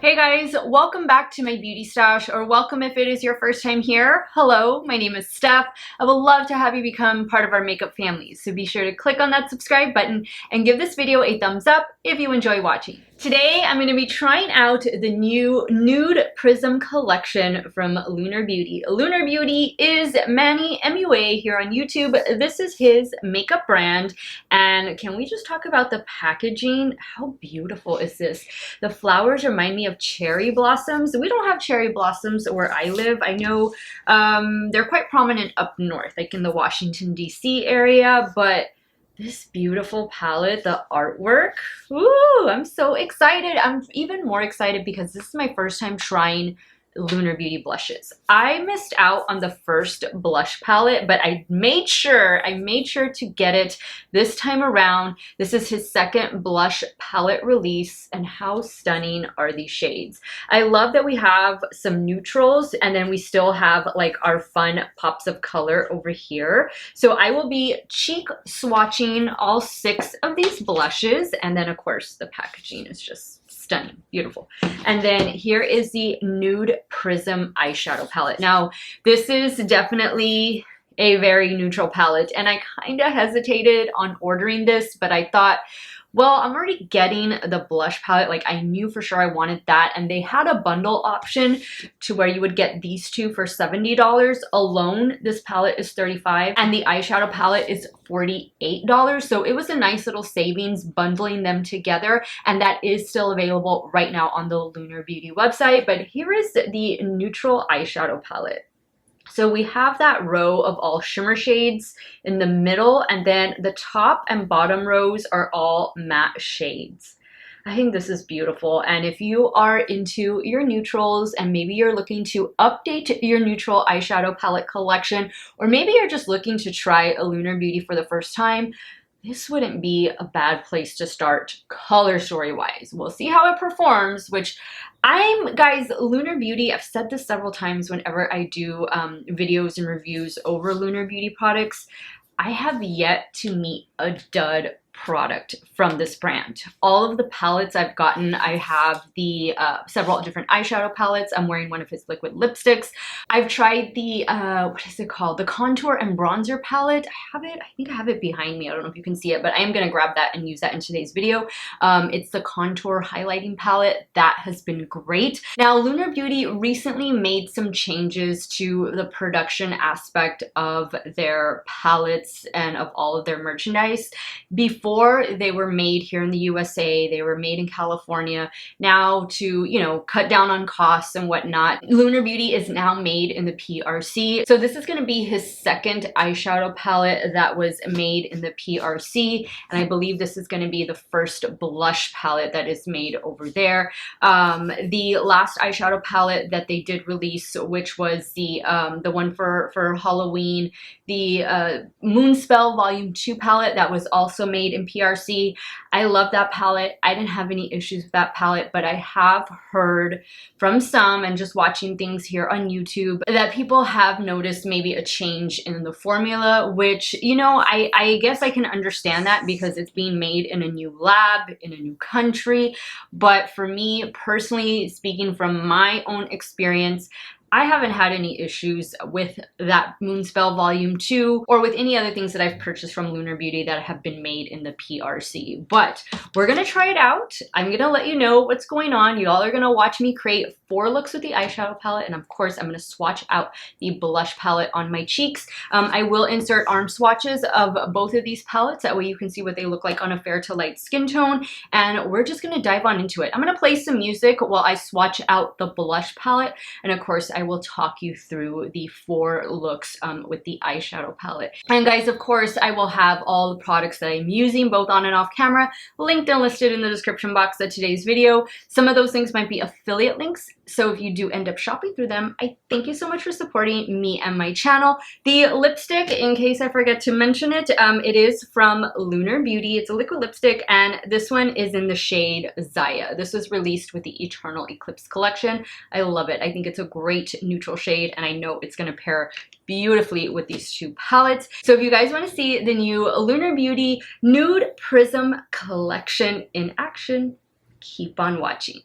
Hey guys, welcome back to my beauty stash, or welcome if it is your first time here. Hello, my name is Steff. I would love to have you become part of our makeup family, so be sure to click on that subscribe button and give this video a thumbs up if you enjoy watching. Today, I'm going to be trying out the new Nude Prism collection from Lunar Beauty. Lunar Beauty is Manny MUA here on YouTube. This is his makeup brand, and can we just talk about the packaging? How beautiful is this? The flowers remind me of cherry blossoms. We don't have cherry blossoms where I live. I know they're quite prominent up north, like in the Washington, D.C. area, but this beautiful palette, the artwork, ooh, I'm so excited. I'm even more excited because this is my first time trying Lunar Beauty blushes. I missed out on the first blush palette, but I made sure to get it this time around. This is his second blush palette release, and how stunning are these shades. I love that we have some neutrals and then we still have like our fun pops of color over here. So I will be cheek swatching all 6 of these blushes, and then of course the packaging is just stunning, beautiful. And then here is the Nude Prism eyeshadow palette. Now, this is definitely a very neutral palette, and I kind of hesitated on ordering this, but I thought, well, I'm already getting the blush palette. Like, I knew for sure I wanted that, and they had a bundle option to where you would get these two for $70 alone. This palette is $35, and the eyeshadow palette is $48. So it was a nice little savings bundling them together, and that is still available right now on the Lunar Beauty website. But here is the neutral eyeshadow palette. So we have that row of all shimmer shades in the middle, and then the top and bottom rows are all matte shades. I think this is beautiful, and if you are into your neutrals and maybe you're looking to update your neutral eyeshadow palette collection, or maybe you're just looking to try a Lunar Beauty for the first time, this wouldn't be a bad place to start color story wise. We'll see how it performs, which guys, Lunar Beauty, I've said this several times whenever I do videos and reviews over Lunar Beauty products, I have yet to meet a dud product from this brand. All of the palettes I've gotten, I have the several different eyeshadow palettes. I'm wearing one of his liquid lipsticks. I've tried the, what is it called? The contour and bronzer palette. I think I have it behind me. I don't know if you can see it, but I am going to grab that and use that in today's video. It's the contour highlighting palette. That has been great. Now, Lunar Beauty recently made some changes to the production aspect of their palettes and of all of their merchandise. Before, they were made here in the USA, they were made in California. Now, to, you know, cut down on costs and whatnot, Lunar Beauty is now made in the PRC. So this is going to be his second eyeshadow palette that was made in the PRC, and I believe this is going to be the first blush palette that is made over there. The last eyeshadow palette that they did release, which was the one for Halloween, the Moonspell Volume 2 palette, that was also made in PRC. I love that palette. I didn't have any issues with that palette, but I have heard from some, and just watching things here on YouTube, that people have noticed maybe a change in the formula, which, you know, I guess I can understand that because it's being made in a new lab, in a new country. But for me personally, speaking from my own experience, I haven't had any issues with that Moonspell Volume 2 or with any other things that I've purchased from Lunar Beauty that have been made in the PRC. But we're going to try it out. I'm going to let you know what's going on. You all are going to watch me create 4 looks with the eyeshadow palette, and of course I'm going to swatch out the blush palette on my cheeks. I will insert arm swatches of both of these palettes, that way you can see what they look like on a fair to light skin tone, and we're just going to dive on into it. I'm going to play some music while I swatch out the blush palette, and of course I will talk you through the 4 looks with the eyeshadow palette. And guys, of course, I will have all the products that I'm using, both on and off camera, linked and listed in the description box of today's video. Some of those things might be affiliate links, so if you do end up shopping through them, I thank you so much for supporting me and my channel. The lipstick, in case I forget to mention it, it is from Lunar Beauty. It's a liquid lipstick, and this one is in the shade Zaya. This was released with the Eternal Eclipse collection. I love it. I think it's a great neutral shade, and I know it's going to pair beautifully with these 2 palettes. So if you guys want to see the new Lunar Beauty Nude Prism collection in action, keep on watching.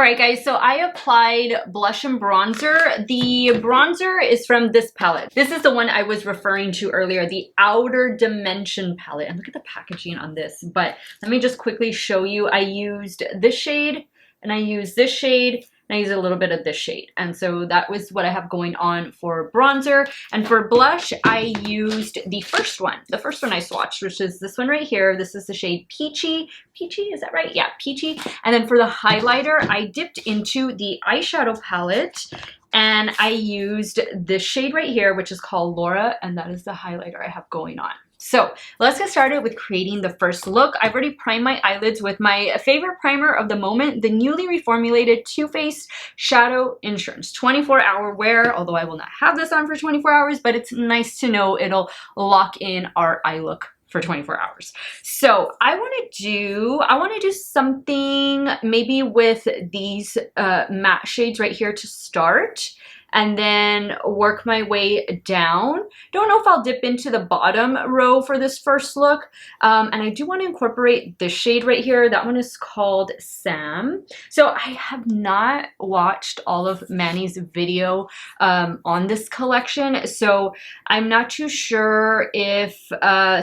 Alright guys, so I applied blush and bronzer. The bronzer is from this palette. This is the one I was referring to earlier, the Outer Dimension palette. And look at the packaging on this. But let me just quickly show you. I used this shade, and I used this shade, and I used a little bit of this shade. And so that was what I have going on for bronzer. And for blush, I used the first one I swatched, which is this one right here. This is the shade Peachy. Peachy, is that right? Yeah, Peachy. And then for the highlighter, I dipped into the eyeshadow palette and I used this shade right here, which is called Laura, and that is the highlighter I have going on. So let's get started with creating the first look. I've already primed my eyelids with my favorite primer of the moment, the newly reformulated Too Faced Shadow Insurance 24-hour wear, although I will not have this on for 24 hours, but it's nice to know it'll lock in our eye look for 24 hours. So I want to do something maybe with these matte shades right here to start, and then work my way down. Don't know if I'll dip into the bottom row for this first look. And I do want to incorporate this shade right here. That one is called Sam. So I have not watched all of Manny's video on this collection. So I'm not too sure if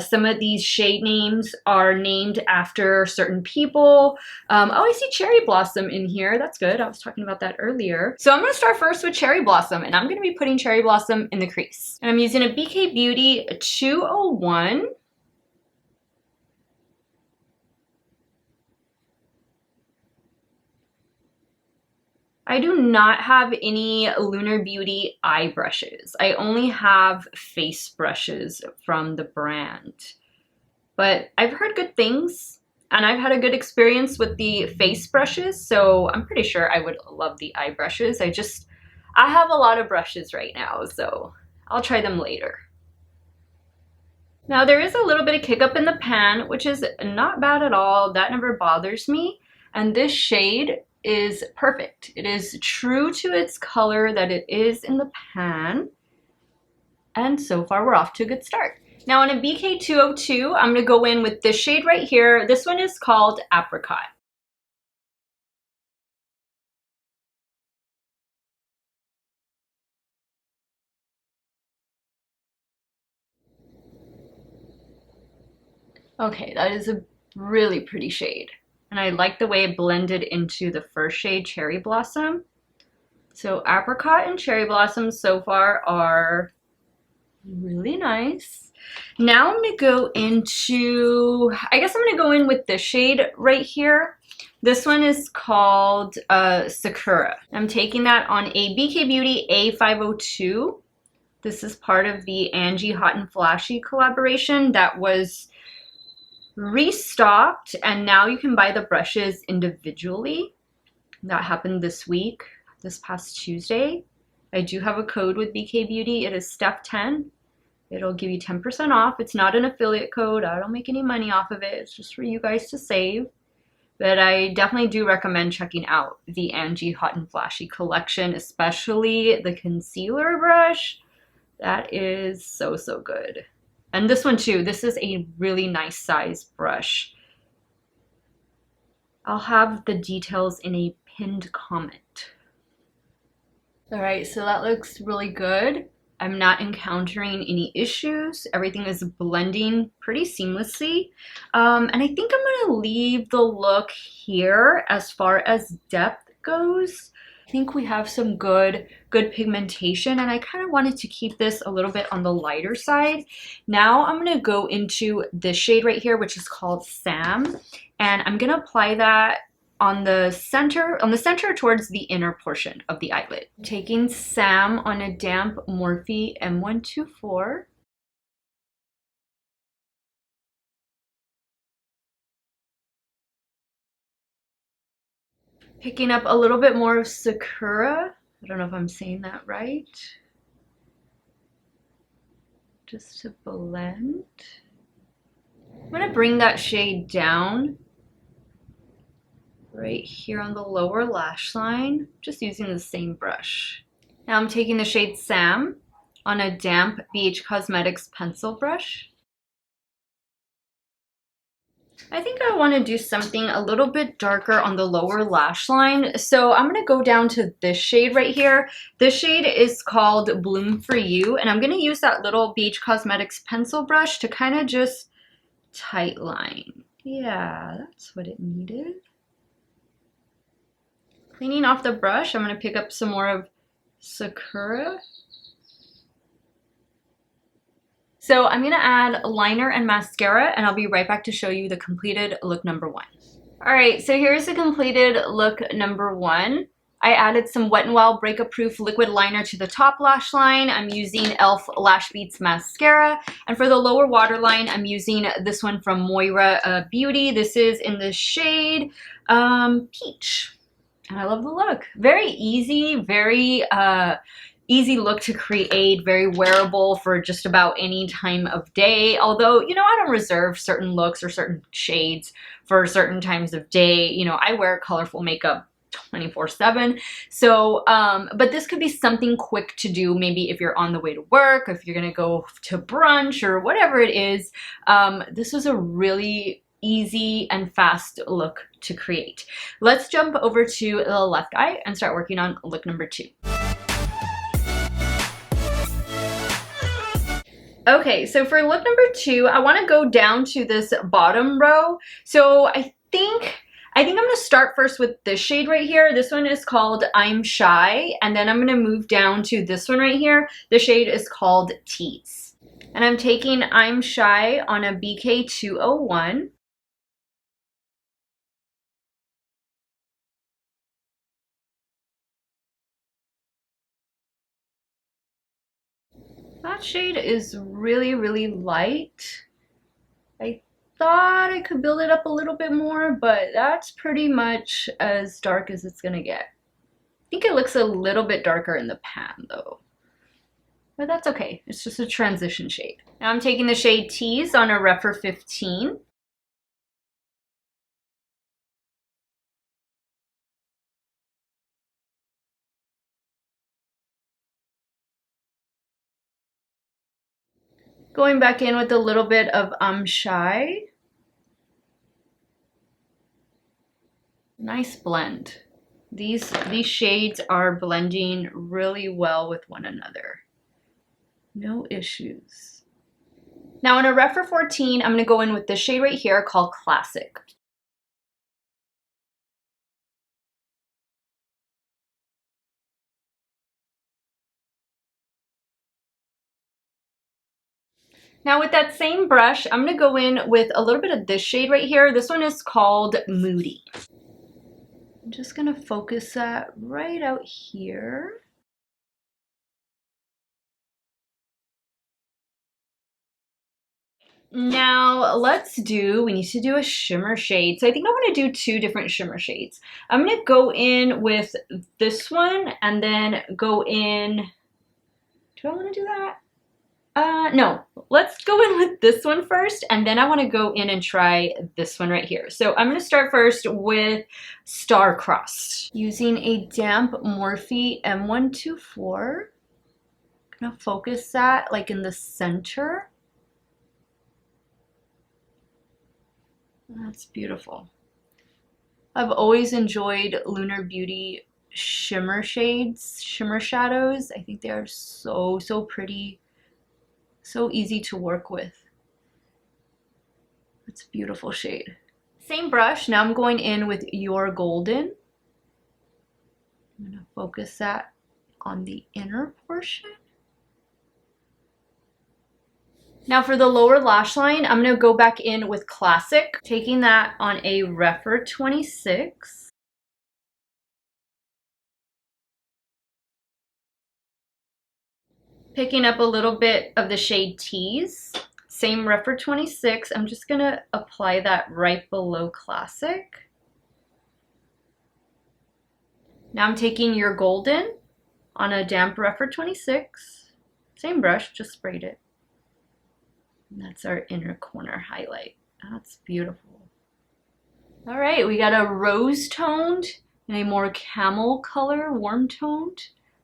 some of these shade names are named after certain people. Oh, I see Cherry Blossom in here. That's good. I was talking about that earlier. So I'm going to start first with Cherry Blossom. And I'm going to be putting Cherry Blossom in the crease. And I'm using a BK Beauty 201. I do not have any Lunar Beauty eye brushes. I only have face brushes from the brand. But I've heard good things, and I've had a good experience with the face brushes, so I'm pretty sure I would love the eye brushes. I have a lot of brushes right now, so I'll try them later. Now there is a little bit of kick up in the pan, which is not bad at all. That never bothers me. And this shade is perfect. It is true to its color that it is in the pan. And so far we're off to a good start. Now on a BK 202, I'm gonna go in with this shade right here. This one is called Apricot. Okay, that is a really pretty shade. And I like the way it blended into the first shade, Cherry Blossom. So Apricot and Cherry Blossom so far are really nice. Now I'm gonna go into, I guess I'm gonna go in with this shade right here. This one is called Sakura. I'm taking that on a BK Beauty A502. This is part of the Angie Hot and Flashy collaboration that was restocked, and now you can buy the brushes individually. That happened this week, this past Tuesday. I do have a code with BK Beauty. It is Steff10. It'll give you 10% off. It's not an affiliate code. I don't make any money off of it. It's just for you guys to save. But I definitely do recommend checking out the Angie Hot and Flashy collection, especially the concealer brush. That is so, so good. And this one too, this is a really nice size brush. I'll have the details in a pinned comment. All right, so that looks really good. I'm not encountering any issues. Everything is blending pretty seamlessly. And I think I'm gonna leave the look here as far as depth goes. I think we have some good pigmentation, and I kind of wanted to keep this a little bit on the lighter side. Now I'm going to go into this shade right here, which is called Sam, and I'm going to apply that on the center towards the inner portion of the eyelid. Taking Sam on a damp Morphe M124. Picking up a little bit more of Sakura. I don't know if I'm saying that right. Just to blend. I'm going to bring that shade down right here on the lower lash line, just using the same brush. Now I'm taking the shade Sam on a damp BH Cosmetics pencil brush. I think I want to do something a little bit darker on the lower lash line. So I'm going to go down to this shade right here. This shade is called Bloom For You. And I'm going to use that little Beach Cosmetics pencil brush to kind of just tight line. Yeah, that's what it needed. Cleaning off the brush, I'm going to pick up some more of Sakura. So I'm going to add liner and mascara, and I'll be right back to show you the completed look number 1. All right, so here's the completed look number 1. I added some Wet n Wild Breakup Proof liquid liner to the top lash line. I'm using e.l.f. Lash Beats mascara. And for the lower waterline, I'm using this one from Moira Beauty. This is in the shade Peach. And I love the look. Very easy, very easy look to create, very wearable for just about any time of day. Although, you know, I don't reserve certain looks or certain shades for certain times of day. You know, I wear colorful makeup 24/7. So, but this could be something quick to do, maybe if you're on the way to work, if you're gonna go to brunch or whatever it is. This is a really easy and fast look to create. Let's jump over to the left eye and start working on look number 2. Okay, so for look number 2, I want to go down to this bottom row. So I think I'm going to start first with this shade right here. This one is called I'm Shy, and then I'm going to move down to this one right here. The shade is called Tease. And I'm taking I'm Shy on a BK201. That shade is really, really light. I thought I could build it up a little bit more, but that's pretty much as dark as it's gonna get. I think it looks a little bit darker in the pan though, but that's okay. It's just a transition shade. Now I'm taking the shade Tease on a Rephr 15. Going back in with a little bit of I'm Shy. Nice blend. These shades are blending really well with one another. No issues. Now in a Rephr 14, I'm going to go in with this shade right here called Classic. Now with that same brush, I'm going to go in with a little bit of this shade right here. This one is called Moody. I'm just going to focus that right out here. Now we need to do a shimmer shade. So I think I want to do 2 different shimmer shades. I'm going to go in with this one and then go in, do I want to do that? No, let's go in with this one first, and then I want to go in and try this one right here. So I'm going to start first with Star-Crossed. Using a damp Morphe M124. I'm going to focus that like in the center. That's beautiful. I've always enjoyed Lunar Beauty shimmer shades, shimmer shadows. I think they are so pretty. So easy to work with. It's a beautiful shade. Same brush, now I'm going in with Your Golden. I'm going to focus that on the inner portion. Now for the lower lash line, I'm going to go back in with Classic, taking that on a Rephr 26. Picking up a little bit of the shade Tease, same Rephr 26. I'm just gonna apply that right below Classic. Now I'm taking Your Golden on a damp Rephr 26. Same brush, just sprayed it. And that's our inner corner highlight. That's beautiful. All right, we got a rose toned and a more camel color, warm toned.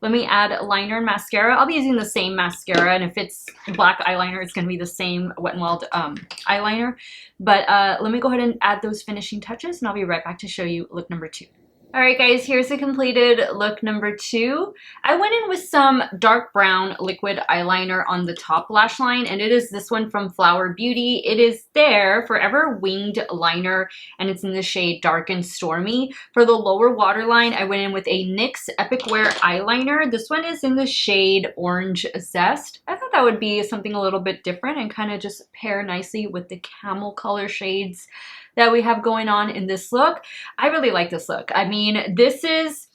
Let me add liner and mascara. I'll be using the same mascara, and if it's black eyeliner, it's going to be the same Wet n Wild eyeliner. But let me go ahead and add those finishing touches, and I'll be right back to show you look number 2. Alright guys, here's the completed look number 2. I went in with some dark brown liquid eyeliner on the top lash line, and it is this one from Flower Beauty. It is their Forever Winged Liner, and it's in the shade Dark and Stormy. For the lower waterline, I went in with a NYX Epic Wear eyeliner. This one is in the shade Orange Zest. I thought that would be something a little bit different and kind of just pair nicely with the camel color shades that we have going on in this look. I really like this look. I mean, this is,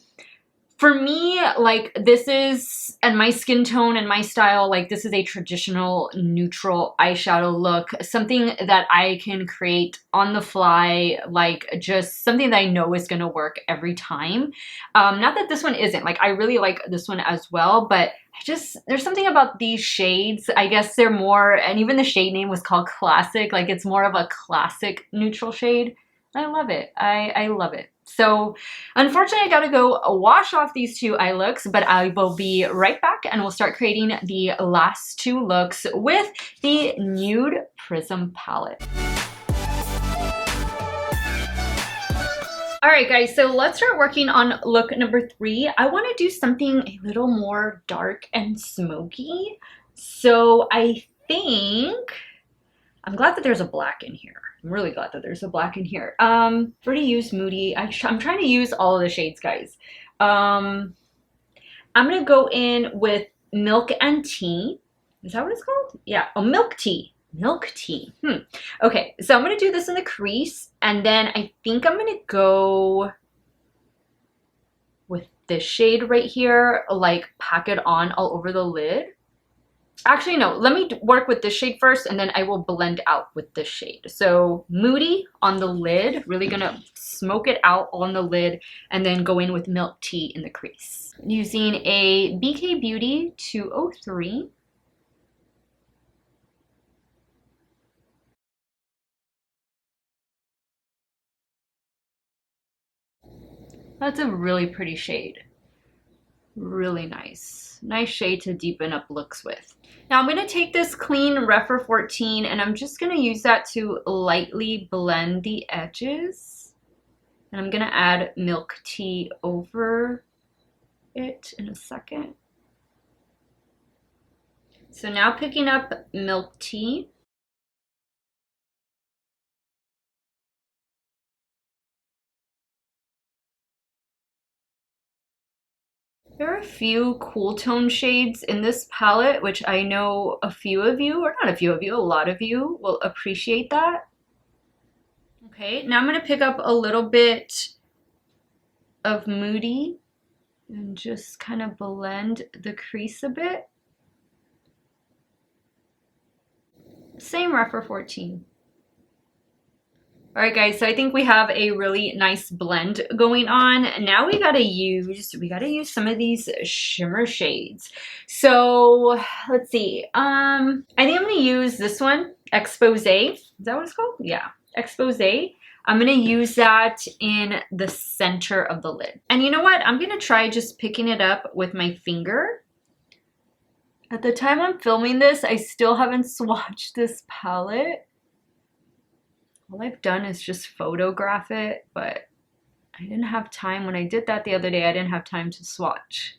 for me, like this is, and my skin tone and my style, like this is a traditional neutral eyeshadow look. Something that I can create on the fly, like just something that I know is gonna work every time. Not that this one isn't, like I really like this one as well, but there's something about these shades. I guess they're more, and even the shade name was called Classic, like it's more of a classic neutral shade. I love it. I love it. So unfortunately, I gotta go wash off these 2 eye looks, but I will be right back and we'll start creating the last 2 looks with the Nude Prism palette. Alright guys, so let's start working on look number 3. I want to do something a little more dark and smoky. So I think, I'm glad that there's a black in here. I'm really glad that there's a black in here. I've already used Moody. I'm trying to use all of the shades, guys. I'm going to go in with Milk and Tea. Is that what it's called? Yeah, oh, Milk Tea. Milk tea. Okay, so I'm going to do this in the crease, and then I think I'm going to go with this shade right here, like pack it on all over the lid. Actually, no, let me work with this shade first, and then I will blend out with this shade. So Moody on the lid, really going to smoke it out on the lid, and then go in with Milk Tea in the crease. Using a BK Beauty 203. That's a really pretty shade. Really nice. Nice shade to deepen up looks with. Now I'm going to take this clean Rephr 14 and I'm just going to use that to lightly blend the edges. And I'm going to add Milk Tea over it in a second. So now picking up Milk Tea. There are a few cool tone shades in this palette, which I know a few of you, or not a few of you, a lot of you will appreciate that. Okay, now I'm going to pick up a little bit of Moody and just kind of blend the crease a bit. Same Rephr 14. All right, guys, so I think we have a really nice blend going on. Now we gotta use some of these shimmer shades. So let's see. I think I'm gonna use this one, Expose. Is that what it's called? Yeah, Expose. I'm gonna use that in the center of the lid. And you know what? I'm gonna try just picking it up with my finger. At the time I'm filming this, I still haven't swatched this palette. All I've done is just photograph it, but I didn't have time. When I did that the other day, I didn't have time to swatch.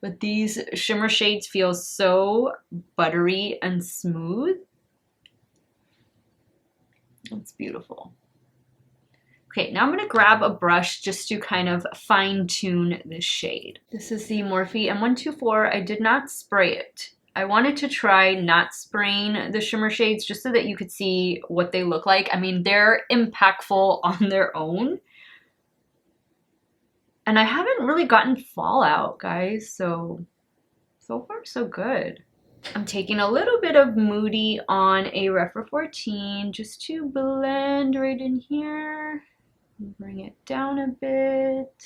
But these shimmer shades feel so buttery and smooth. It's beautiful. Okay, now I'm going to grab a brush just to kind of fine tune this shade. This is the Morphe M124. I did not spray it. I wanted to try not spraying the shimmer shades just so that you could see what they look like. I mean, they're impactful on their own. And I haven't really gotten fallout, guys, so far so good. I'm taking a little bit of Moody on a Rephr 14 just to blend right in here. Bring it down a bit.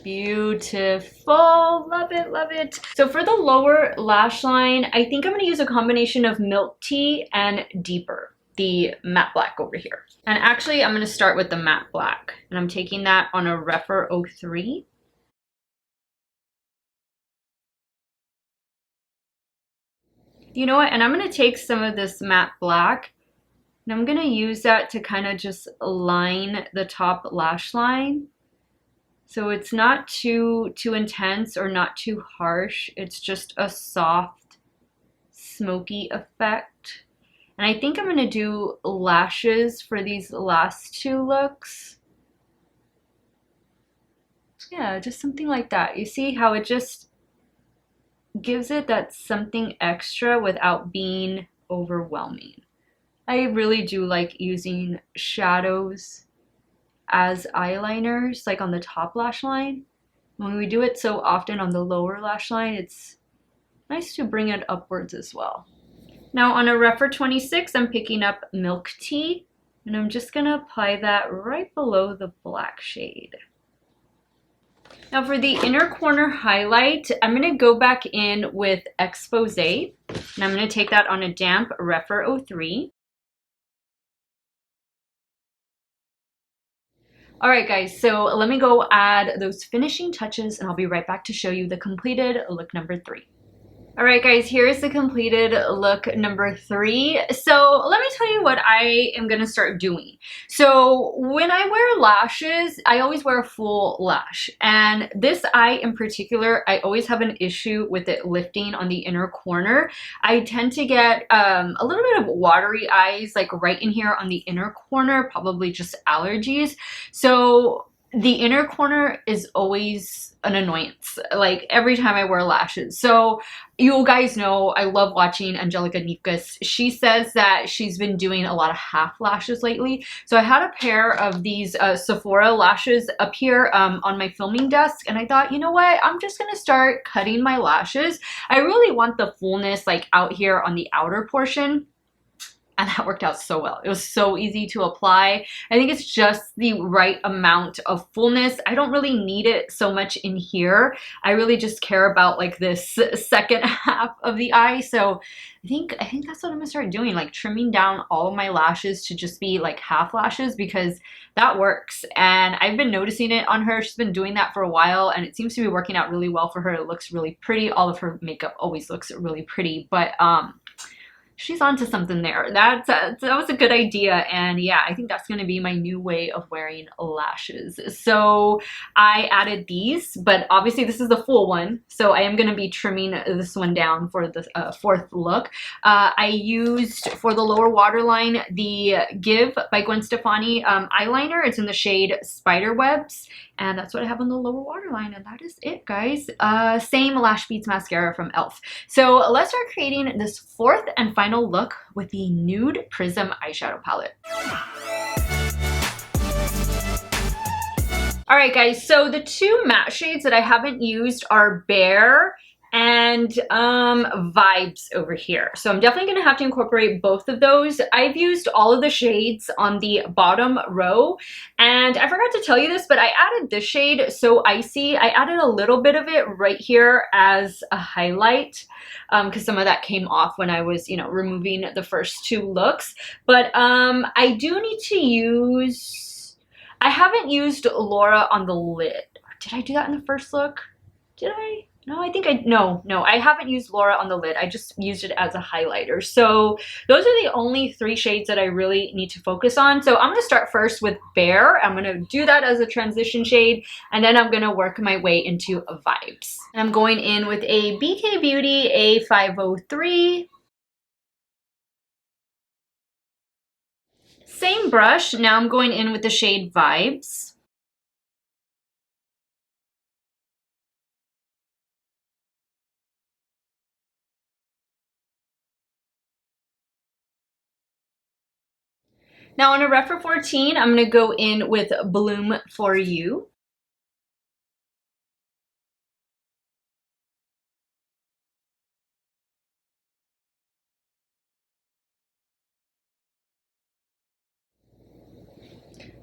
Beautiful. Love it, love it. So for the lower lash line, I think I'm going to use a combination of Milk Tea and Deeper, the matte black over here. And actually, I'm going to start with the matte black. And I'm taking that on a Rephr 03. You know what? And I'm going to take some of this matte black and I'm going to use that to kind of just line the top lash line. So it's not too intense or not too harsh. It's just a soft, smoky effect. And I think I'm going to do lashes for these last two looks. Yeah, just something like that. You see how it just gives it that something extra without being overwhelming. I really do like using shadows as eyeliners, like on the top lash line. When we do it so often on the lower lash line, it's nice to bring it upwards as well. Now on a Rephr 26, I'm picking up Milk Tea, and I'm just gonna apply that right below the black shade. Now for the inner corner highlight, I'm going to go back in with Expose, and I'm going to take that on a damp Rephr 03. Alright guys, so let me go add those finishing touches and I'll be right back to show you the completed look number 3. Alright guys, here's the completed look number 3. So let me tell you what I am going to start doing. So when I wear lashes, I always wear a full lash. And this eye in particular, I always have an issue with it lifting on the inner corner. I tend to get a little bit of watery eyes like right in here on the inner corner, probably just allergies. So the inner corner is always an annoyance, like every time I wear lashes. So you guys know I love watching Angelica Nikas. She says that she's been doing a lot of half lashes lately. So I had a pair of these Sephora lashes up here on my filming desk, and I thought, you know what, I'm just gonna start cutting my lashes. I really want the fullness like out here on the outer portion. And that worked out so well. It was so easy to apply. I think it's just the right amount of fullness. I don't really need it so much in here. I really just care about like this second half of the eye. So I think that's what I'm gonna start doing, like trimming down all of my lashes to just be like half lashes, because that works. And I've been noticing it on her. She's been doing that for a while and it seems to be working out really well for her. It looks really pretty. All of her makeup always looks really pretty, but she's onto something there. That was a good idea, and yeah, I think that's going to be my new way of wearing lashes. So I added these, but obviously this is the full one, so I am going to be trimming this one down for the fourth look. I used for the lower waterline the Give by Gwen Stefani eyeliner. It's in the shade Spiderwebs, and that's what I have on the lower waterline, and that is it, guys. Same Lash Beats mascara from e.l.f. So let's start creating this fourth and final look with the Nude Prism eyeshadow palette. Alright guys, so the two matte shades that I haven't used are Bare and Vibes over here. So I'm definitely going to have to incorporate both of those. I've used all of the shades on the bottom row, and I forgot to tell you this, but I added this shade, So Icy. I added a little bit of it right here as a highlight because some of that came off when I was, you know, removing the first two looks. But I do need to use, I haven't used Laura on the lid. Did I do that in the first look? Did I? No, I think no, I haven't used Laura on the lid. I just used it as a highlighter. So those are the only three shades that I really need to focus on. So I'm going to start first with Bare. I'm going to do that as a transition shade, and then I'm going to work my way into Vibes. I'm going in with a BK Beauty A503. Same brush. Now I'm going in with the shade Vibes. Now on a Rephr 14, I'm going to go in with Bloom For You.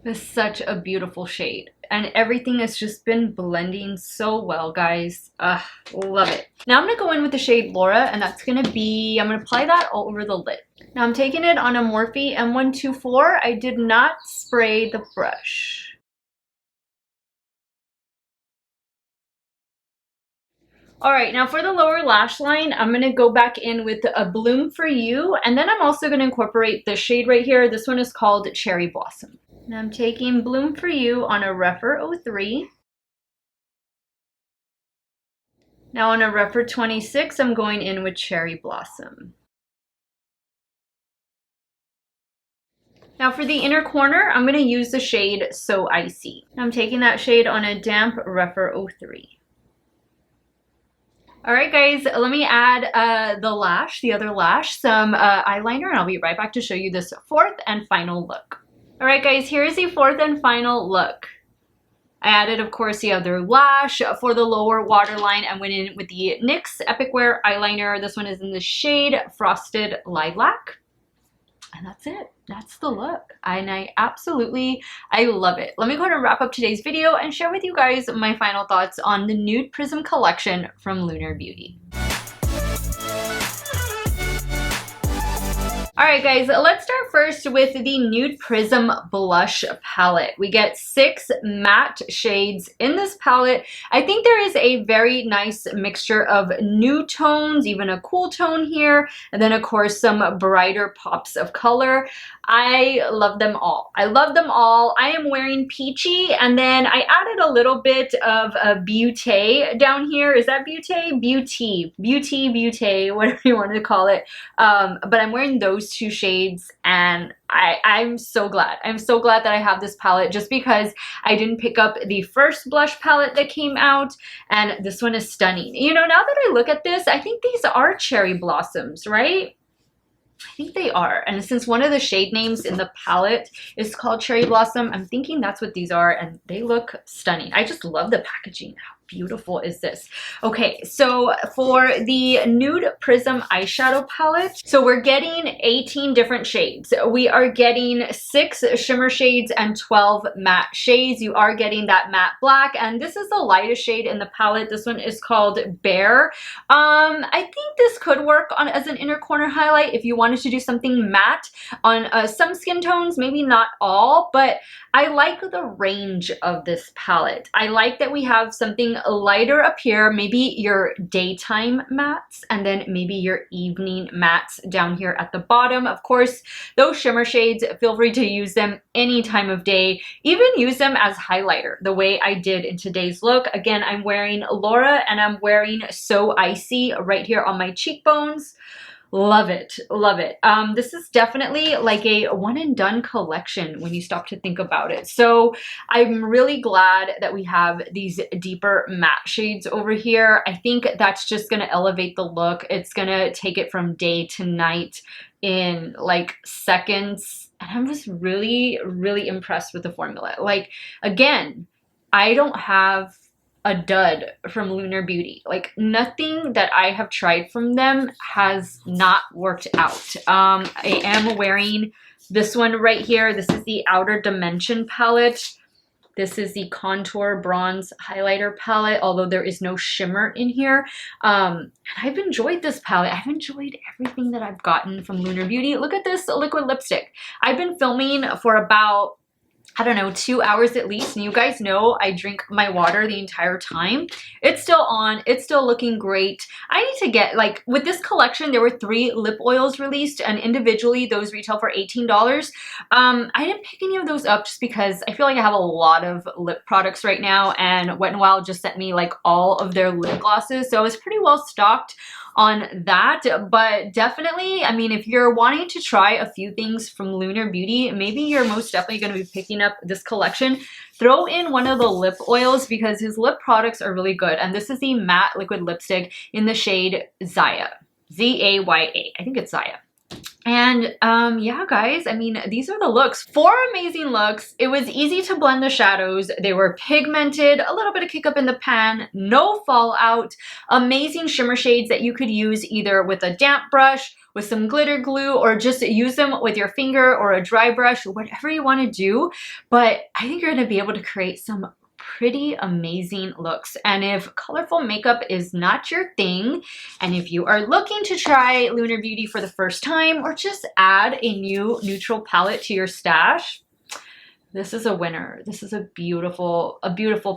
This is such a beautiful shade, and everything has just been blending so well, guys. Love it. Now I'm going to go in with the shade Laura, and that's going to be, I'm going to apply that all over the lid. Now I'm taking it on a Morphe M124. I did not spray the brush. All right, now for the lower lash line, I'm going to go back in with a Bloom For You, and then I'm also going to incorporate this shade right here. This one is called Cherry Blossom. And I'm taking Bloom For You on a Rephr 03. Now on a Rephr 26, I'm going in with Cherry Blossom. Now for the inner corner, I'm going to use the shade So Icy. I'm taking that shade on a damp Rephr 03. All right, guys, let me add the other lash, some eyeliner, and I'll be right back to show you this fourth and final look. All right, guys, here's the fourth and final look. I added, of course, the other lash for the lower waterline and went in with the NYX Epic Wear eyeliner. This one is in the shade Frosted Lilac. And that's it. That's the look. And I love it. Let me go ahead and wrap up today's video and share with you guys my final thoughts on the Nude Prism collection from Lunar Beauty. Alright guys, let's start first with the Nude Prism blush palette. We get 6 matte shades in this palette. I think there is a very nice mixture of nude tones, even a cool tone here, and then of course some brighter pops of color. I love them all. I love them all. I am wearing Peachy, and then I added a little bit of a Beauty down here. Is that Beauty? Beauty, whatever you want to call it. But I'm wearing those 2 shades, and I'm so glad. I'm so glad that I have this palette, just because I didn't pick up the first blush palette that came out, and this one is stunning. You know, now that I look at this, I think these are cherry blossoms, right? I think they are, and since one of the shade names in the palette is called Cherry Blossom, I'm thinking that's what these are, and they look stunning. I just love the packaging. How beautiful is this? Okay, so for the Nude Prism eyeshadow palette, so we're getting 18 different shades. We are getting 6 shimmer shades and 12 matte shades. You are getting that matte black, and this is the lightest shade in the palette. This one is called Bear. I think this could work on as an inner corner highlight if you wanted to do something matte on some skin tones, maybe not all, but I like the range of this palette. I like that we have something lighter up here, maybe your daytime mattes, and then maybe your evening mattes down here at the bottom. Of course, those shimmer shades, feel free to use them any time of day. Even use them as highlighter, the way I did in today's look. Again, I'm wearing Laura, and I'm wearing So Icy right here on my cheekbones. Love it, love it. This is definitely like a one and done collection when you stop to think about it. So I'm really glad that we have these deeper matte shades over here. I think that's just gonna elevate the look. It's gonna take it from day to night in like seconds. And I'm just really, really impressed with the formula. Like, again, I don't have a dud from Lunar Beauty. Like, nothing that I have tried from them has not worked out. I am wearing this one right here. This is the Outer Dimension palette. This is the Contour Bronze Highlighter palette, although there is no shimmer in here. And I've enjoyed this palette. I've enjoyed everything that I've gotten from Lunar Beauty. Look at this liquid lipstick. I've been filming for about, I don't know, 2 hours at least. And you guys know I drink my water the entire time. It's still on. It's still looking great. I need to get, like, with this collection, there were 3 lip oils released, and individually those retail for $18. I didn't pick any of those up just because I feel like I have a lot of lip products right now, and Wet n Wild just sent me like all of their lip glosses. So I was pretty well stocked on that. But definitely, I mean, if you're wanting to try a few things from Lunar Beauty, maybe you're most definitely going to be picking up this collection. Throw in one of the lip oils because his lip products are really good. And this is the matte liquid lipstick in the shade Zaya. Z-A-Y-A. I think it's Zaya. And yeah, guys, I mean, these are the looks. 4 amazing looks. It was easy to blend the shadows. They were pigmented, a little bit of kick up in the pan, no fallout, amazing shimmer shades that you could use either with a damp brush, with some glitter glue, or just use them with your finger or a dry brush, whatever you want to do. But I think you're going to be able to create some pretty amazing looks. And if colorful makeup is not your thing, and if you are looking to try Lunar Beauty for the first time, or just add a new neutral palette to your stash, this is a winner. This is a beautiful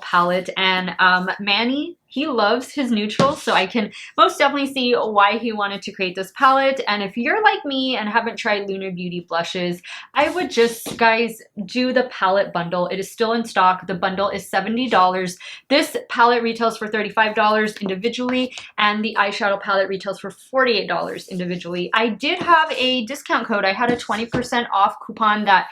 palette. And Manny, he loves his neutrals, so I can most definitely see why he wanted to create this palette. And if you're like me and haven't tried Lunar Beauty blushes, I would just, guys, do the palette bundle. It is still in stock. The bundle is $70. This palette retails for $35 individually, and the eyeshadow palette retails for $48 individually. I did have a discount code. I had a 20% off coupon that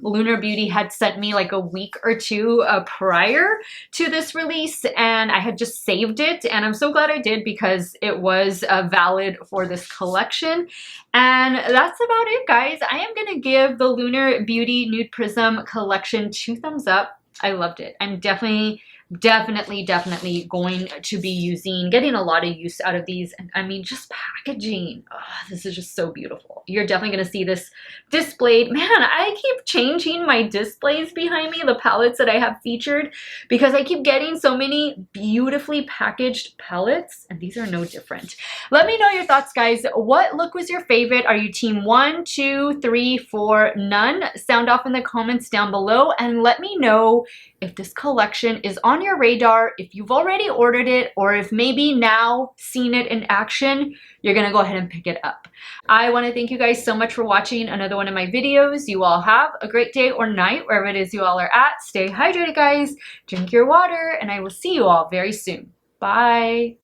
Lunar Beauty had sent me like a week or two prior to this release, and I had just saved it, and I'm so glad I did because it was valid for this collection. And that's about it, guys. I am gonna give the Lunar Beauty Nude Prism collection 2 thumbs up. I loved it. I'm definitely going to be getting a lot of use out of these. And I mean, just packaging. Oh, this is just so beautiful. You're definitely going to see this displayed. Man, I keep changing my displays behind me, the palettes that I have featured, because I keep getting so many beautifully packaged palettes, and these are no different. Let me know your thoughts, guys. What look was your favorite? Are you team 1, 2, 3, 4, none? Sound off in the comments down below, and let me know if this collection is on your radar, if you've already ordered it, or if maybe now seen it in action, you're gonna go ahead and pick it up. I want to thank you guys so much for watching another one of my videos. You all have a great day or night, wherever it is you all are at. Stay hydrated, guys. Drink your water, and I will see you all very soon. Bye.